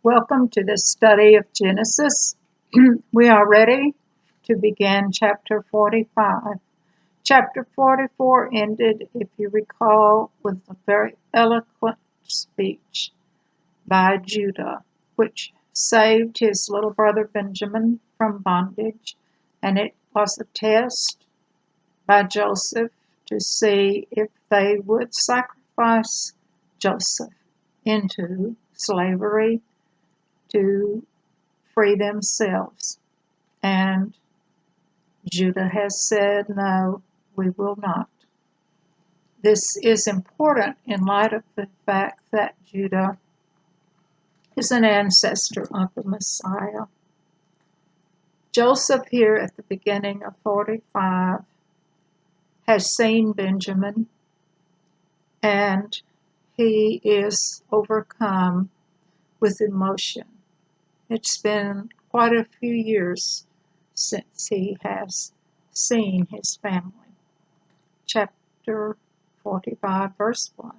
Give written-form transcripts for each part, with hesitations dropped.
Welcome to the study of Genesis. We are ready to begin chapter 45. Chapter 44 ended, if you recall, with a very eloquent speech by Judah, which saved his little brother Benjamin from bondage, and it was a test by Joseph to see if they would sacrifice Joseph into slavery to free themselves. And Judah has said, no, we will not. This is important in light of the fact that Judah is an ancestor of the Messiah. Joseph here at the beginning of 45 has seen Benjamin, and he is overcome with emotion. It's been quite a few years since he has seen his family. Chapter 45, verse 1.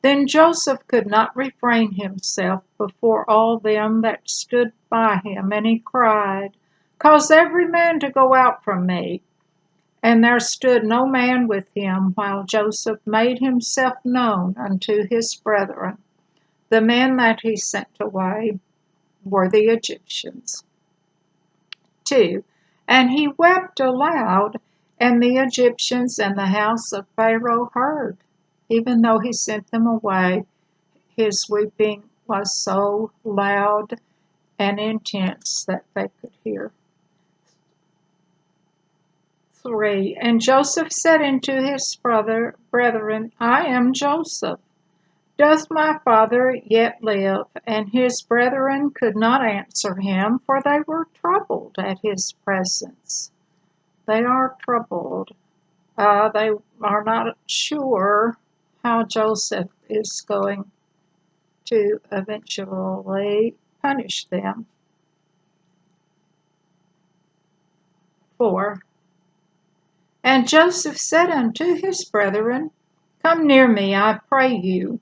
Then Joseph could not refrain himself before all them that stood by him, and he cried, Cause every man to go out from me. And there stood no man with him, while Joseph made himself known unto his brethren. The men that he sent away were the Egyptians. 2. And he wept aloud, and the Egyptians and the house of Pharaoh heard. Even though he sent them away, his weeping was so loud and intense that they could hear. 3. And Joseph said unto his brethren, I am Joseph. Doth my father yet live? And his brethren could not answer him, for they were troubled at his presence. They are troubled. They are not sure how Joseph is going to eventually punish them. 4. And Joseph said unto his brethren, Come near me, I pray you.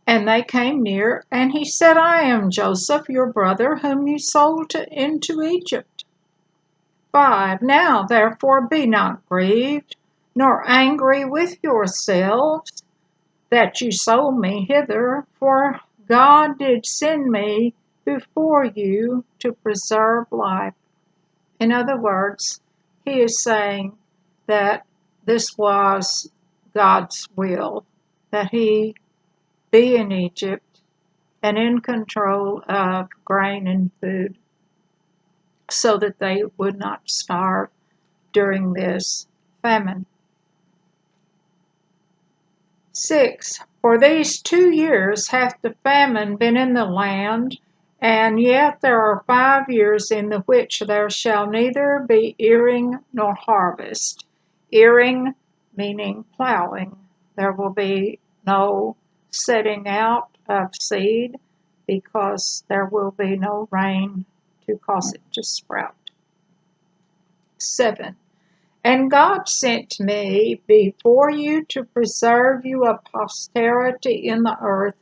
And they came near, and he said, I am Joseph, your brother, whom you sold into Egypt. 5. Now therefore be not grieved, nor angry with yourselves, that you sold me hither, for God did send me before you to preserve life. In other words, he is saying that this was God's will, that he be in Egypt and in control of grain and food so that they would not starve during this famine. 6. For these 2 years hath the famine been in the land, and yet there are 5 years in the which there shall neither be earing nor harvest. Earing meaning plowing. There will be no setting out of seed because there will be no rain to cause it to sprout. 7. And God sent me before you to preserve you a posterity in the earth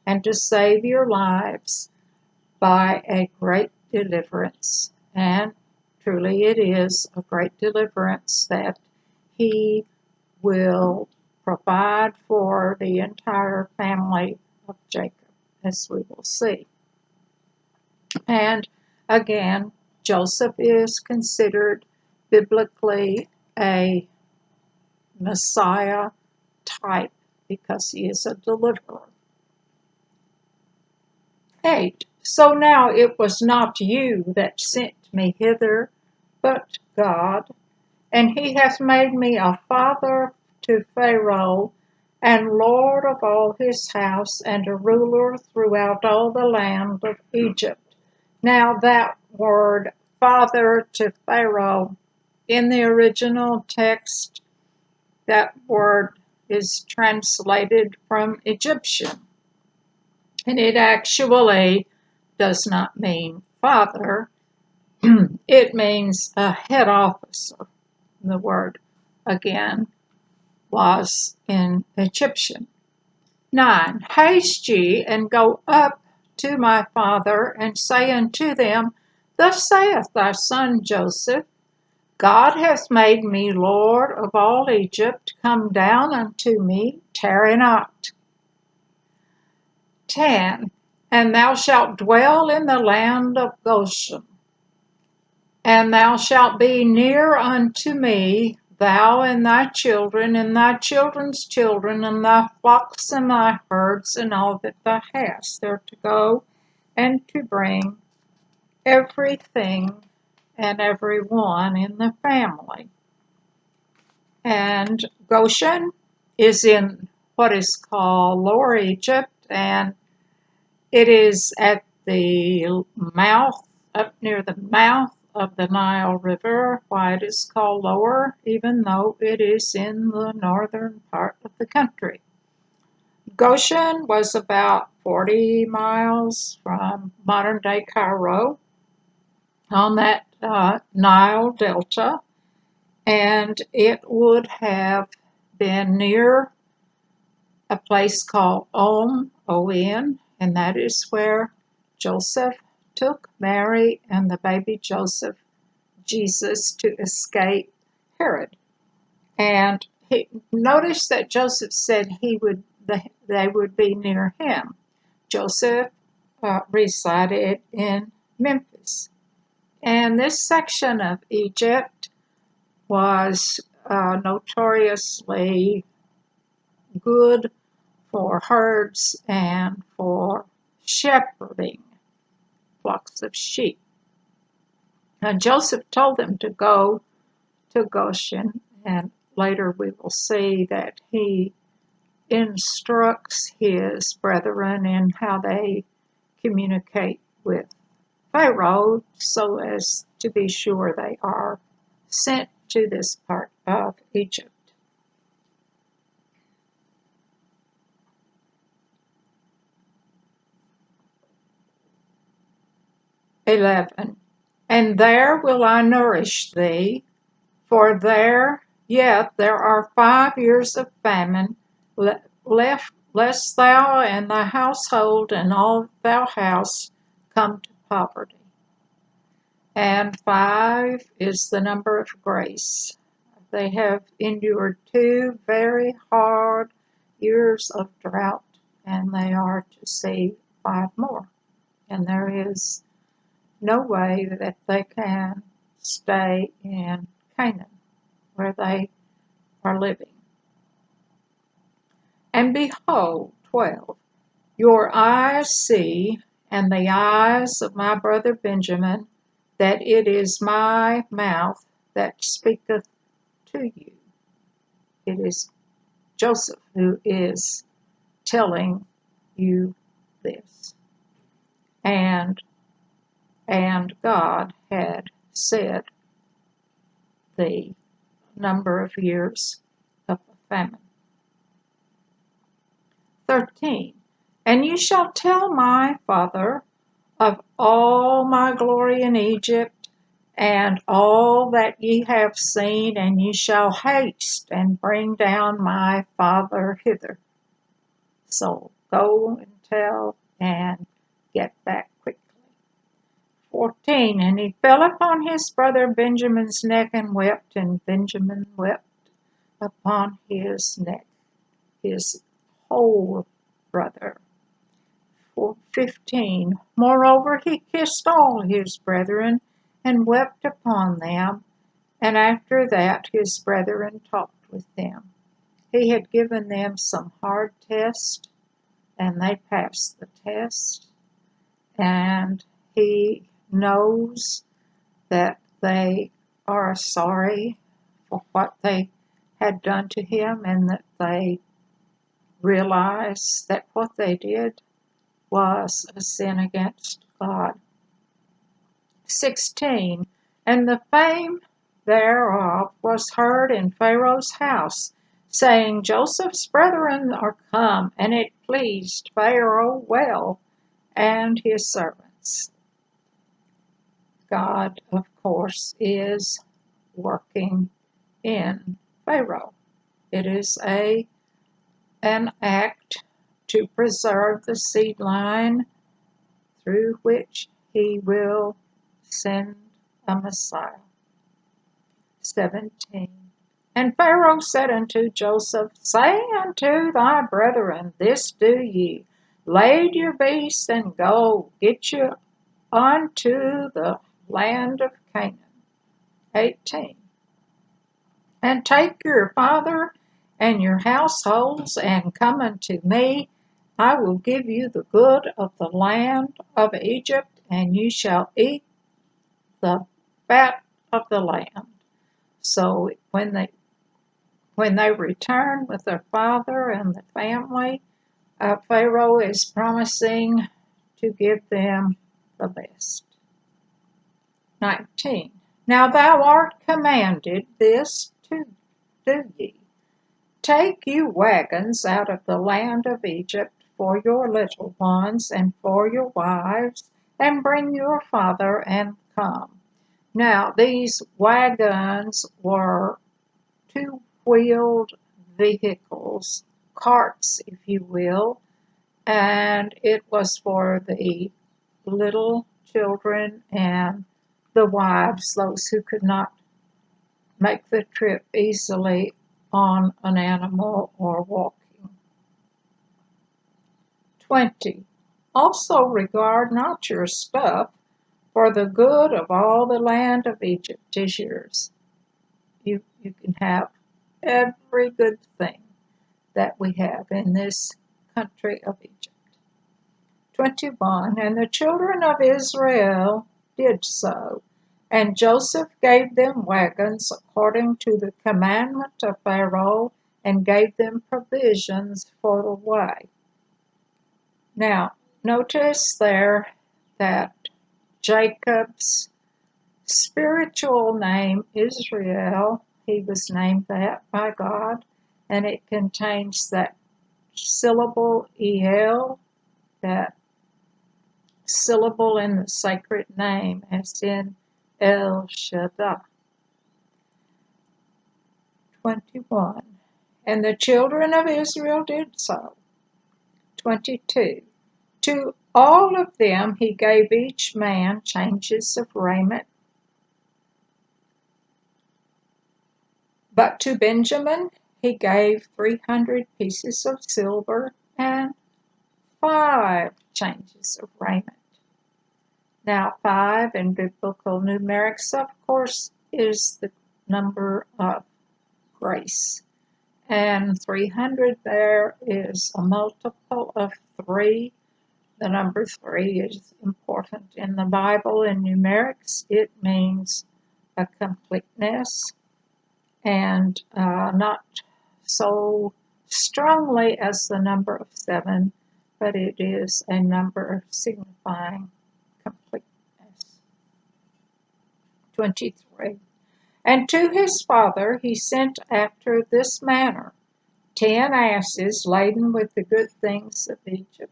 and to save your lives by a great deliverance. And truly it is a great deliverance that he will provide for the entire family of Jacob, as we will see. And again, Joseph is considered biblically a Messiah type because he is a deliverer. 8. So now it was not you that sent me hither, but God, and he hath made me a father to Pharaoh, and lord of all his house, and a ruler throughout all the land of Egypt. Now that word, father to Pharaoh, in the original text, that word is translated from Egyptian, and it actually does not mean father. It means a head officer. The word, again, was in Egyptian. 9. Haste ye and go up to my father, and say unto them, Thus saith thy son Joseph, God hath made me Lord of all Egypt. Come down unto me, tarry not. 10. And thou shalt dwell in the land of Goshen, and thou shalt be near unto me, thou and thy children, and thy children's children, and thy flocks and thy herds, and all that thou hast. They're to go and to bring everything and everyone in the family. And Goshen is in what is called Lower Egypt, and it is at the mouth, up near the mouth of the Nile River. Why it is called Lower, even though it is in the northern part of the country. Goshen was about 40 miles from modern-day Cairo on that Nile Delta, and it would have been near a place called On, and that is where Joseph took Mary and the baby Joseph, Jesus, to escape Herod. And notice that Joseph said they would be near him. Joseph resided in Memphis. And this section of Egypt was notoriously good for herds and for shepherding flocks of sheep. And Joseph told them to go to Goshen, and later we will see that he instructs his brethren in how they communicate with Pharaoh so as to be sure they are sent to this part of Egypt. 11. And there will I nourish thee, for there are 5 years of famine left, lest thou and thy household and all thou hast come to poverty. And 5 is the number of grace. They have endured 2 very hard years of drought, and they are to see 5 more. And there is no way that they can stay in Canaan, where they are living. And behold, 12, your eyes see, and the eyes of my brother Benjamin, that it is my mouth that speaketh to you. It is Joseph who is telling you this. And God had said the number of years of famine. 13. And you shall tell my father of all my glory in Egypt, and all that ye have seen, and ye shall haste and bring down my father hither. So go and tell and get back quickly. 14. And he fell upon his brother Benjamin's neck and wept, and Benjamin wept upon his neck, his whole brother. 15. Moreover, he kissed all his brethren and wept upon them, and after that his brethren talked with them. He had given them some hard test, and they passed the test, and he knows that they are sorry for what they had done to him, and that they realize that what they did was a sin against God. 16. And the fame thereof was heard in Pharaoh's house, saying, Joseph's brethren are come, and it pleased Pharaoh well, and his servants. God, of course, is working in Pharaoh. It is an act to preserve the seed line through which he will send a Messiah. 17. And Pharaoh said unto Joseph, Say unto thy brethren, This do ye, lade your beasts and go, get you unto the land of Canaan. 18. And take your father and your households, and come unto me. I will give you the good of the land of Egypt, and you shall eat the fat of the land. So when they return with their father and the family, Pharaoh is promising to give them the best. 19. Now thou art commanded this to do ye. Take you wagons out of the land of Egypt for your little ones and for your wives, and bring your father and come. Now these wagons were two-wheeled vehicles, carts, if you will, and it was for the little children and the wives, those who could not make the trip easily on an animal or walking. 20. Also regard not your stuff, for the good of all the land of Egypt is yours. You can have every good thing that we have in this country of Egypt. 21. And the children of Israel did so, and Joseph gave them wagons according to the commandment of Pharaoh, and gave them provisions for the way. Now, notice there that Jacob's spiritual name, Israel, he was named that by God, and it contains that syllable El, that syllable in the sacred name, as in El Shaddai. 21. And the children of Israel did so. 22. To all of them he gave each man changes of raiment. But to Benjamin he gave 300 pieces of silver and 5 changes of raiment. Now 5 in biblical numerics, of course, is the number of grace. And 300 there is a multiple of 3. The number 3 is important in the Bible. In numerics, it means a completeness, and not so strongly as the number of 7, but it is a number signifying completeness. 23. And to his father he sent after this manner 10 asses laden with the good things of Egypt,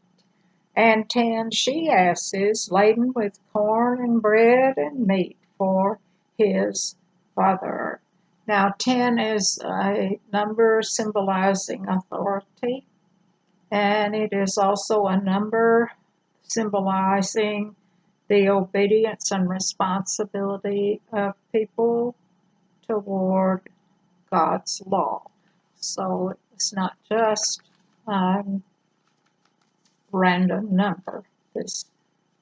and 10 she-asses laden with corn and bread and meat for his father. Now 10 is a number symbolizing authority, and it is also a number symbolizing the obedience and responsibility of people toward God's law. So it's not just a random number, this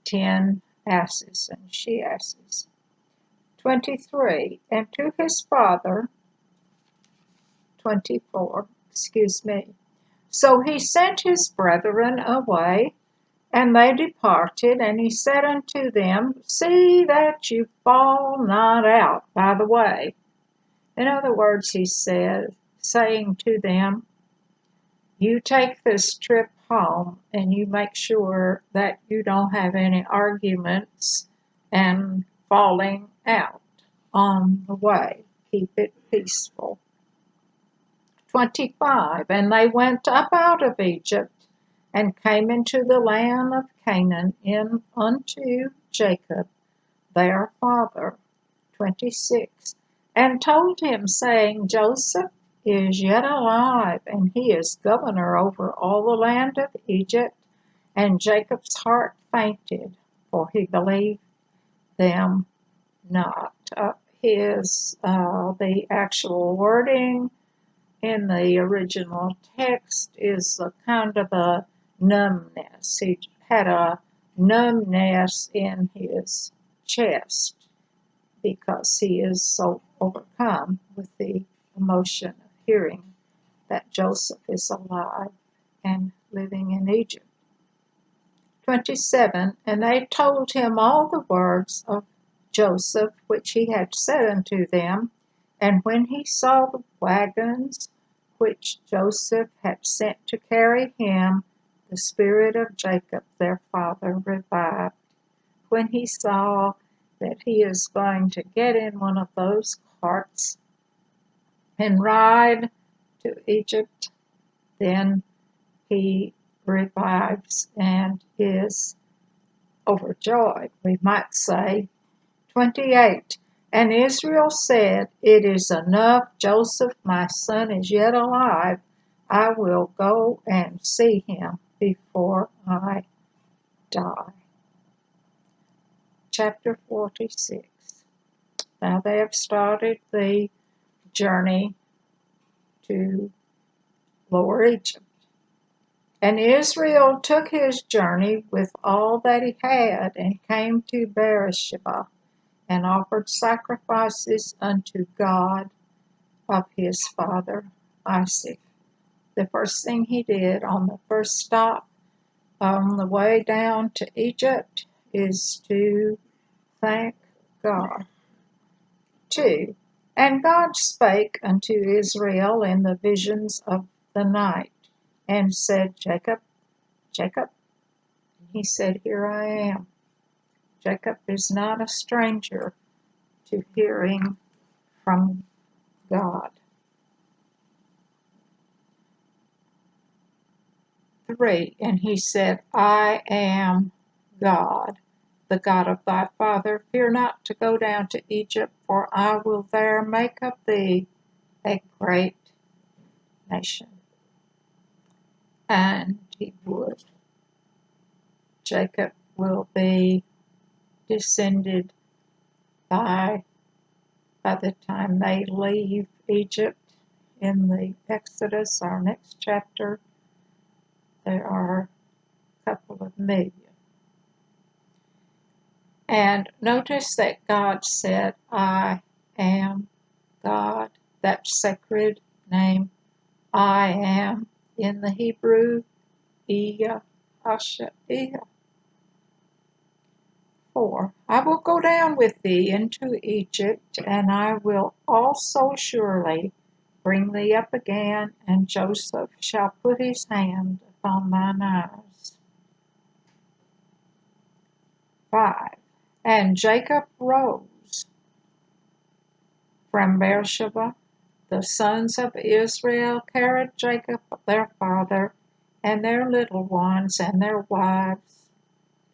10 asses and she-asses. 23. And to his father, 24, So he sent his brethren away, and they departed, and he said unto them, See that you fall not out by the way. In other words, he said, saying to them, you take this trip home and you make sure that you don't have any arguments and falling out on the way. Keep it peaceful. 25. And they went up out of Egypt and came into the land of Canaan in unto Jacob their father. 26. And told him, saying, Joseph is yet alive, and he is governor over all the land of Egypt. And Jacob's heart fainted for he believed them not. The actual wording in the original text is a kind of a numbness. He had a numbness in his chest because he is so overcome with the emotion of hearing that Joseph is alive and living in Egypt. 27, and they told him all the words of Joseph which he had said unto them. And when he saw the wagons which Joseph had sent to carry him, the spirit of Jacob their father revived. When he saw that he is going to get in one of those carts and ride to Egypt, then he revives and is overjoyed, we might say. 28. And Israel said, It is enough, Joseph my son is yet alive. I will go and see him before I die. Chapter 46. Now they have started the journey to Lower Egypt. And Israel took his journey with all that he had, and came to Beersheba, and offered sacrifices unto God of his father Isaac. The first thing he did on the first stop on the way down to Egypt is to thank God. 2. And God spake unto Israel in the visions of the night, and said, Jacob, Jacob. And he said, Here I am. Jacob is not a stranger to hearing from God. 3. And he said, I am God, the God of thy father. Fear not to go down to Egypt, for I will there make of thee a great nation. And he would. Jacob will be descended by the time they leave Egypt in the Exodus, our next chapter. There are a couple of million. And notice that God said, I am God. That sacred name, I am, in the Hebrew, Iya Hasha'iyah. 4. I will go down with thee into Egypt, and I will also surely bring thee up again, and Joseph shall put his hand upon thine eyes. 5. And Jacob rose from Beersheba. The sons of Israel carried Jacob their father, and their little ones, and their wives,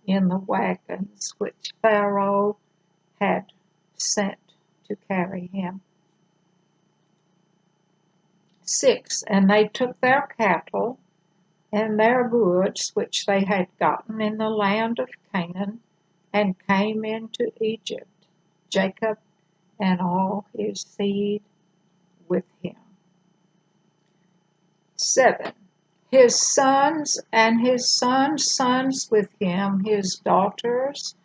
in the wagons which Pharaoh had sent to carry him. 6. And they took their cattle and their goods which they had gotten in the land of Canaan, and came into Egypt, Jacob and all his seed with him. 7. His sons and his sons' sons with him, his daughters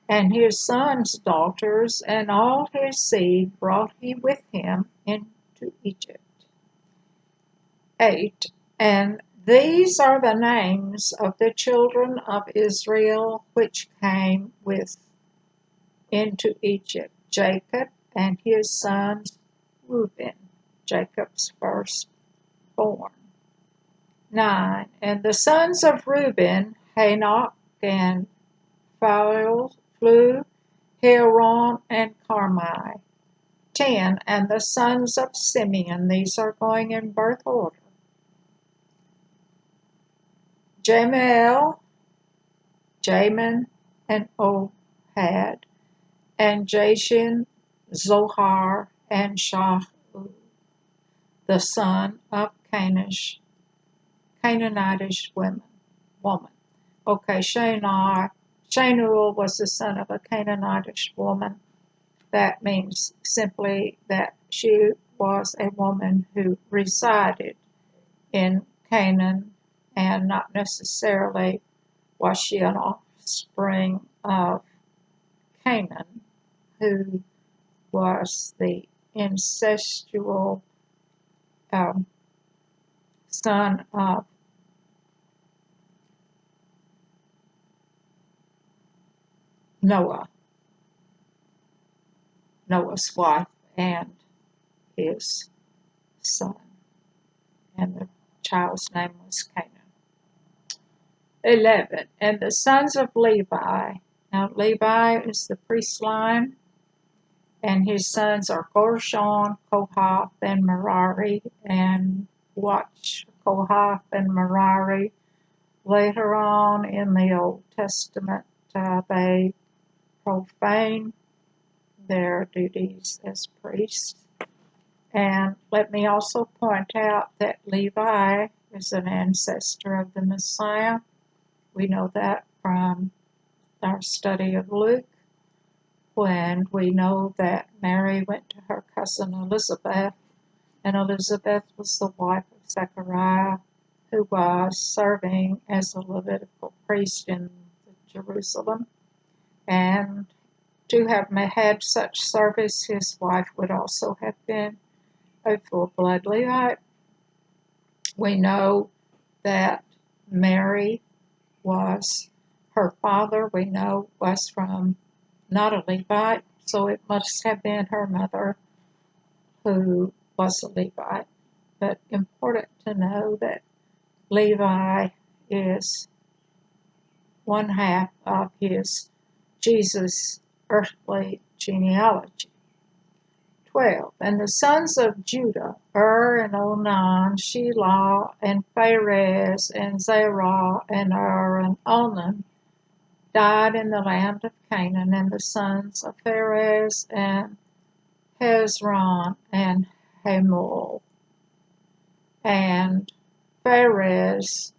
and his sons' daughters, and all his seed brought he with him into Egypt. 8. And these are the names of the children of Israel which came with into Egypt, Jacob and his sons Reuben, Jacob's firstborn. 9. And the sons of Reuben, Hanok and Phalu, Heron and Carmi. 10. And the sons of Simeon, these are going in birth order, Jamiel, Jamin, and Ohad, and Jashin, Zohar, and Shaul, the son of Canaanitish woman. Okay, Shinar, Shanuel was the son of a Canaanitish woman. That means simply that she was a woman who resided in Canaan, and not necessarily was she an offspring of Canaan, who was the incestual son of Noah, Noah's wife, and his son. And the child's name was Canaan. 11. And the sons of Levi. Now, Levi is the priest line, and his sons are Gershon, Kohath, and Merari. And watch Kohath and Merari. Later on in the Old Testament, they profane their duties as priests. And let me also point out that Levi is an ancestor of the Messiah. We know that from our study of Luke, when we know that Mary went to her cousin Elizabeth, and Elizabeth was the wife of Zechariah, who was serving as a Levitical priest in Jerusalem. And to have had such service, his wife would also have been a full-blood Levite. We know that Mary was, her father, we know, was from not a Levite, so it must have been her mother who was a Levite. But important to know that Levi is one half of his Jesus' earthly genealogy. 12. And the sons of Judah, and Onan, Shelah, and Pharez, and Zerah, and and Onan, died in the land of Canaan, and the sons of Pharez, and Hezron, and Hamul. And Pharez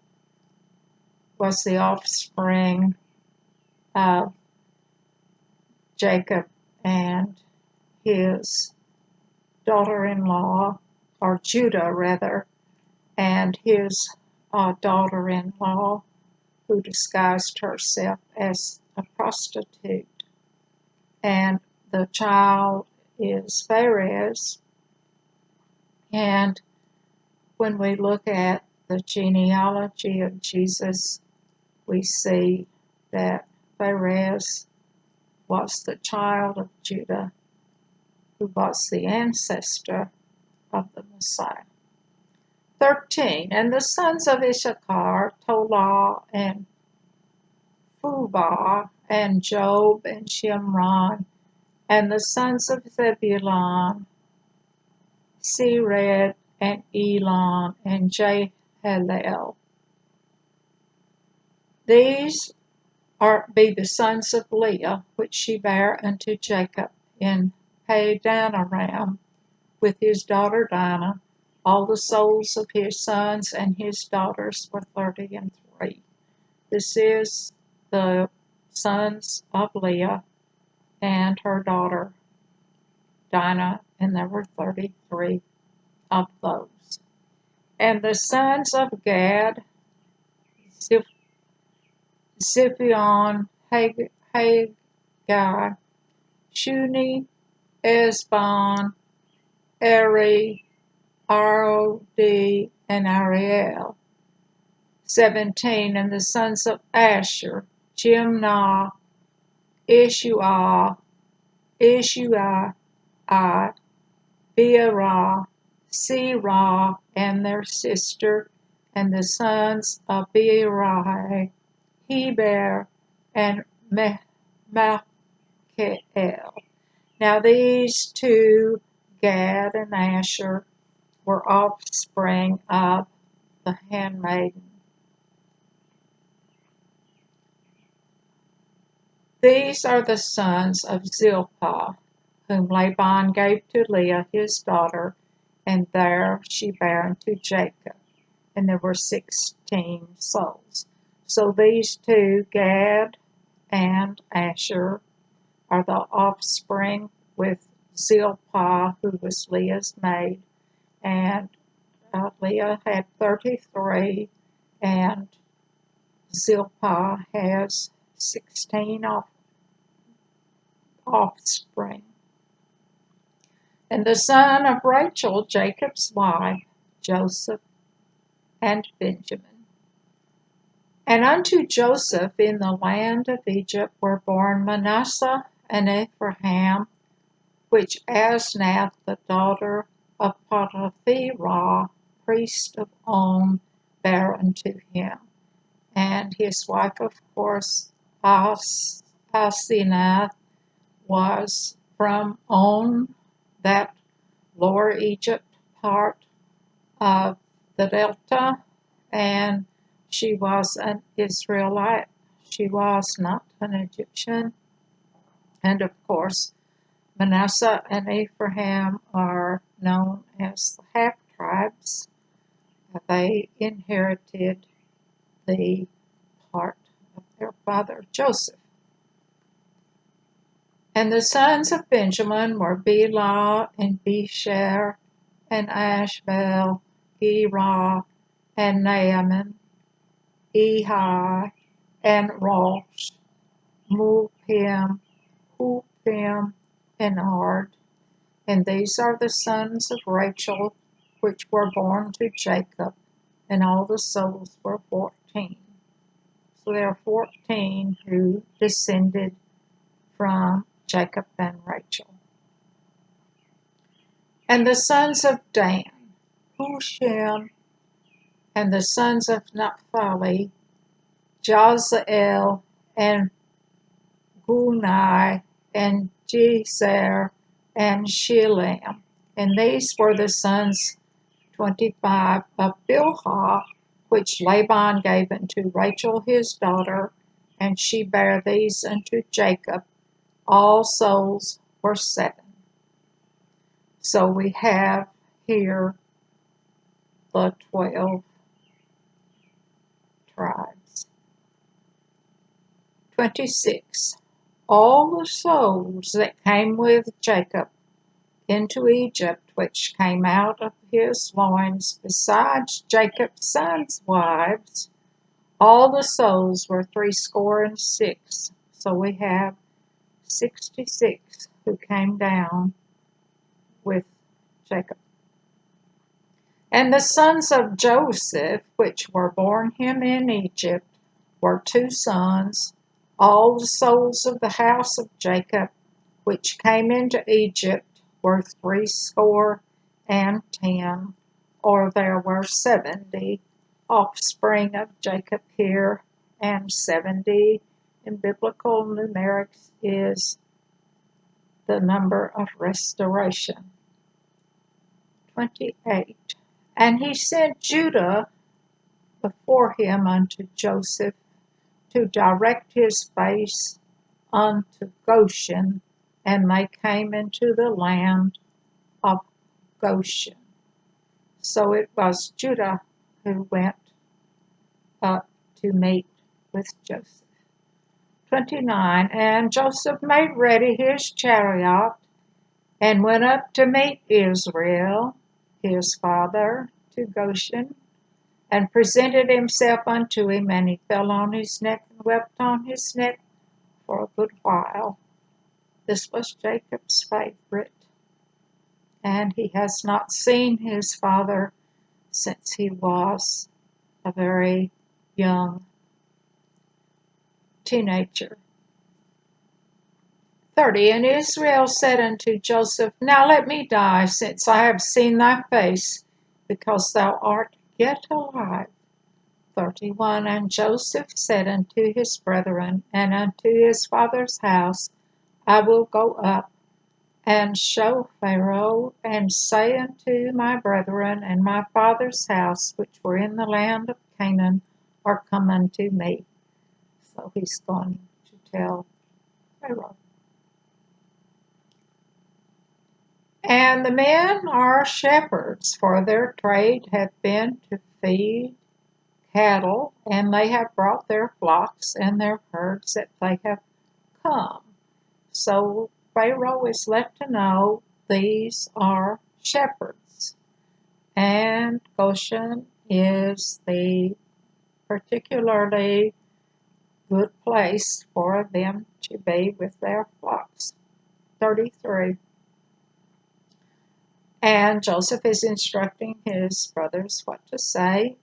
was the offspring of Jacob and his daughter-in-law, or Judah rather, and his daughter-in-law, who disguised herself as a prostitute. And the child is Pharez. And when we look at the genealogy of Jesus, we see that Pharez was the child of Judah, who was the ancestor of the Messiah. 13. And the sons of Issachar, Tola, and Phubah, and Job, and Shimron. And the sons of Zebulun, Sered, and Elon, and Jehalel. These be the sons of Leah, which she bare unto Jacob in Padanaram, with his daughter Dinah. All the souls of his sons and his daughters were 33. This is the sons of Leah and her daughter Dinah, and there were 33 of those. And the sons of Gad, Ziphion, Haggai, Shuni, Esbon, Eri, Arodi, and Ariel. 17. And the sons of Asher, Jimnah, Ishuah, Beerah, Serah, and their sister, and the sons of Beeri, Heber, and Malchiel. Now these two, Gad and Asher, were offspring of the handmaiden. These are the sons of Zilpah, whom Laban gave to Leah his daughter, and there she bare unto Jacob. And there were 16 souls. So these two, Gad and Asher are the offspring with Zilpah, who was Leah's maid, and Leah had 33, and Zilpah has 16 offspring. And the son of Rachel, Jacob's wife, Joseph and Benjamin. And unto Joseph in the land of Egypt were born Manasseh and Ephraim, which Asnath, the daughter of Potiphera, priest of On, bare unto him. And his wife, of course, Asenath, was from On, that lower Egypt part of the Delta, and she was an Israelite. She was not an Egyptian. And of course, Manasseh and Ephraim are known as the half tribes. They inherited the part of their father Joseph. And the sons of Benjamin were Bela and Besher and Ashbel, Gerah and Naaman, Ehi and Rosh, Mupim, Hupim, and Ard. And these are the sons of Rachel, which were born to Jacob, and all the souls were 14. So there are 14 who descended from Jacob and Rachel. And the sons of Dan, Hushim, and the sons of Naphtali, Jahzeel, and Guni, and Jezer, and Shillem. And these were the sons 25 of Bilhah, which Laban gave unto Rachel his daughter, and she bare these unto Jacob. All souls were 7. So we have here the 12 tribes. 26. All the souls that came with Jacob into Egypt, which came out of his loins, besides Jacob's sons' wives, all the souls were 66. So we have 66 who came down with Jacob. And the sons of Joseph, which were born him in Egypt, were 2 sons. All the souls of the house of Jacob, which came into Egypt, were 70, or there were 70 offspring of Jacob here, and 70 in biblical numerics is the number of restoration. 28. And he sent Judah before him unto Joseph to direct his face unto Goshen, and they came into the land of Goshen. So it was Judah who went up to meet with Joseph. 29. And Joseph made ready his chariot and went up to meet Israel, his father, to Goshen, and presented himself unto him, and he fell on his neck and wept on his neck for a good while. This was Jacob's favorite, and he has not seen his father since he was a very young teenager. 30. And Israel said unto Joseph, Now let me die, since I have seen thy face, because thou art yet alive. 31. And Joseph said unto his brethren and unto his father's house, I will go up and show Pharaoh, and say unto my brethren and my father's house, which were in the land of Canaan, are come unto me. So he's going to tell Pharaoh. And the men are shepherds, for their trade hath been to feed cattle, and they have brought their flocks and their herds that they have come. So Pharaoh is let to know these are shepherds, and Goshen is the particularly good place for them to be with their flocks. 33. And Joseph is instructing his brothers what to say.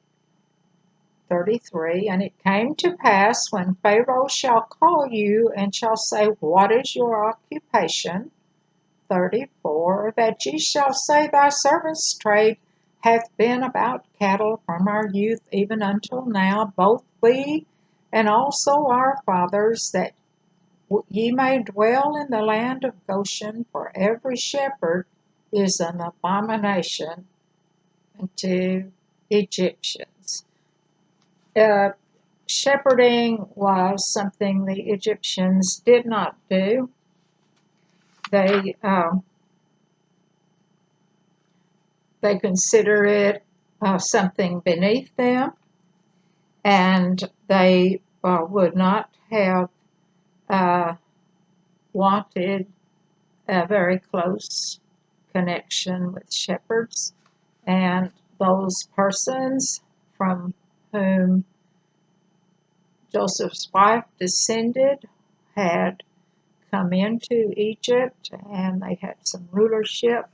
33. And it came to pass when Pharaoh shall call you and shall say, what is your occupation? 34. That ye shall say, thy servant's trade hath been about cattle from our youth even until now, both we and also our fathers, that ye may dwell in the land of Goshen, for every shepherd is an abomination unto Egyptians. Shepherding was something the Egyptians did not do. They consider it something beneath them, and they would not have wanted a very close connection with shepherds, and those persons from whom Joseph's wife descended had come into Egypt, and they had some rulership.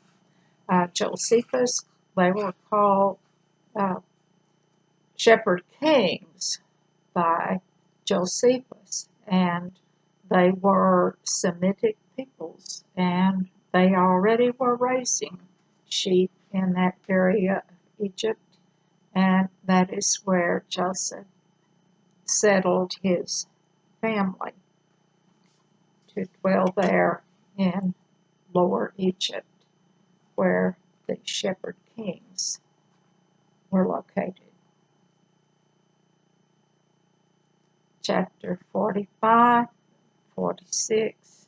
Josephus, they were called shepherd kings by Josephus, and they were Semitic peoples, and they already were raising sheep in that area of Egypt, and that is where Joseph settled his family to dwell there in Lower Egypt, where the shepherd kings were located. Chapter 45, 46.